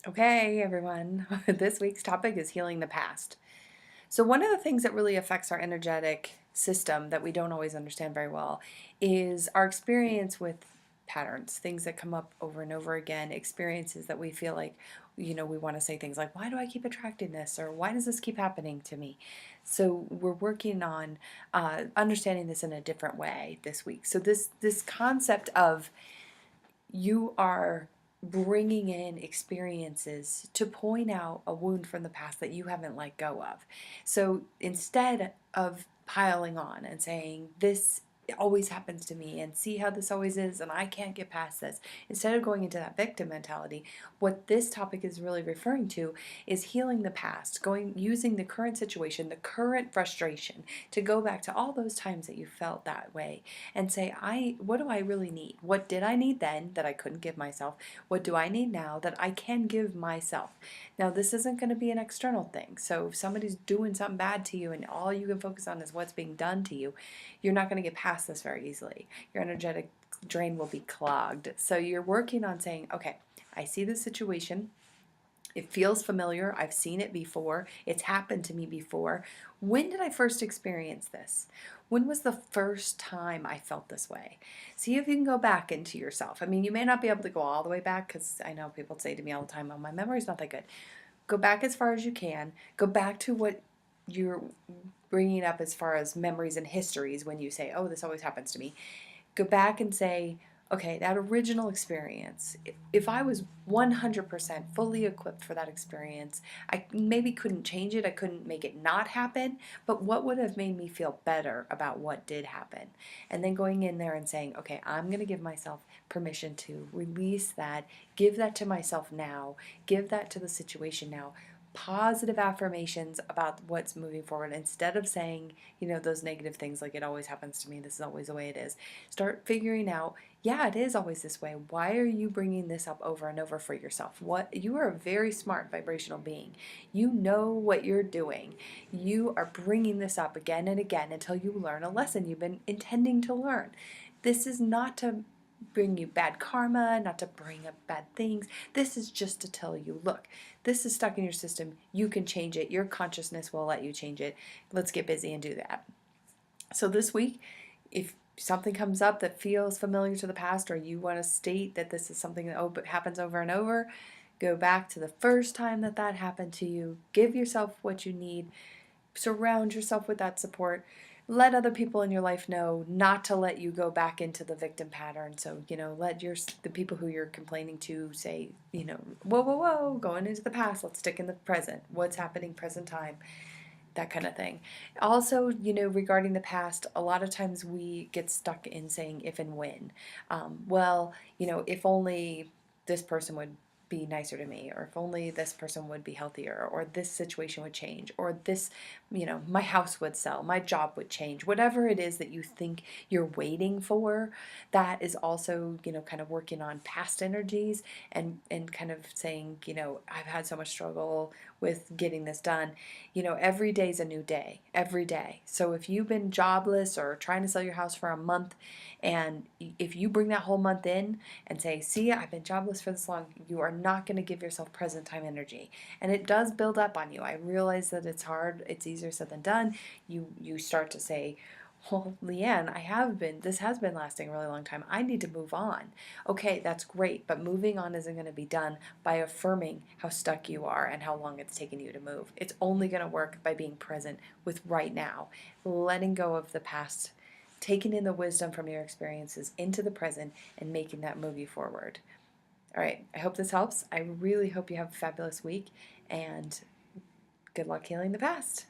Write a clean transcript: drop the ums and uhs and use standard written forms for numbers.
Okay, everyone, this week's topic is healing the past. So, one of the things that really affects our energetic system that we don't always understand very well is our experience with patterns, things that come up over and over again, experiences that we feel like, we want to say things like, why do I keep attracting this? Or why does this keep happening to me? So, we're working on understanding this in a different way this week. So, this concept of you are bringing in experiences to point out a wound from the past that you haven't let go of. So instead of piling on and saying, this always happens to me and see how this always is and I can't get past this, instead of going into that victim mentality, what this topic is really referring to is healing the past, using the current situation, the current frustration to go back to all those times that you felt that way and say, what do I really need? What did I need then that I couldn't give myself? What do I need now that I can give myself? Now, this isn't going to be an external thing. So if somebody's doing something bad to you and all you can focus on is what's being done to you, you're not going to get past this very easily. Your energetic drain will be clogged. So you're working on saying, okay, I see this situation. It feels familiar. I've seen it before. It's happened to me before. When did I first experience this? When was the first time I felt this way? See if you can go back into yourself. I mean, you may not be able to go all the way back because I know people say to me all the time, oh, my memory's not that good. Go back as far as you can. Go back to what you're bringing up as far as memories and histories when you say, oh, this always happens to me. Go back and say, okay, that original experience, if I was 100% fully equipped for that experience, I maybe couldn't change it, I couldn't make it not happen, but what would have made me feel better about what did happen? And then going in there and saying, okay, I'm going to give myself permission to release that, give that to myself now, give that to the situation now. Positive affirmations about what's moving forward instead of saying, those negative things like it always happens to me, this is always the way it is. Start figuring out, yeah, it is always this way. Why are you bringing this up over and over for yourself? You are a very smart vibrational being. You know what you're doing. You are bringing this up again and again until you learn a lesson you've been intending to learn. This is not to bring you bad karma, not to bring up bad things. This is just to tell you, look, this is stuck in your system. You can change it. Your consciousness will let you change it. Let's get busy and do that. So this week, if something comes up that feels familiar to the past, or you want to state that this is something that happens over and over, go back to the first time that happened to you. Give yourself what you need. Surround yourself with that support. Let other people in your life know not to let you go back into the victim pattern. So, let the people who you're complaining to say, whoa, whoa, whoa, going into the past, let's stick in the present. What's happening present time? That kind of thing. Also, regarding the past, a lot of times we get stuck in saying if and when. Well, if only this person would be nicer to me, or if only this person would be healthier, or this situation would change, or this, my house would sell, my job would change, whatever it is that you think you're waiting for, that is also, kind of working on past energies and kind of saying, I've had so much struggle with getting this done. Every day is a new day, every day. So if you've been jobless or trying to sell your house for a month, and if you bring that whole month in and say, see, I've been jobless for this long, you are not going to give yourself present time energy. And it does build up on you. I realize that it's hard. It's easier said than done. You start to say, well, Leanne, this has been lasting a really long time. I need to move on. Okay, that's great, but moving on isn't going to be done by affirming how stuck you are and how long it's taken you to move. It's only going to work by being present with right now, letting go of the past, taking in the wisdom from your experiences into the present, and making that move you forward. All right, I hope this helps. I really hope you have a fabulous week, and good luck healing the past.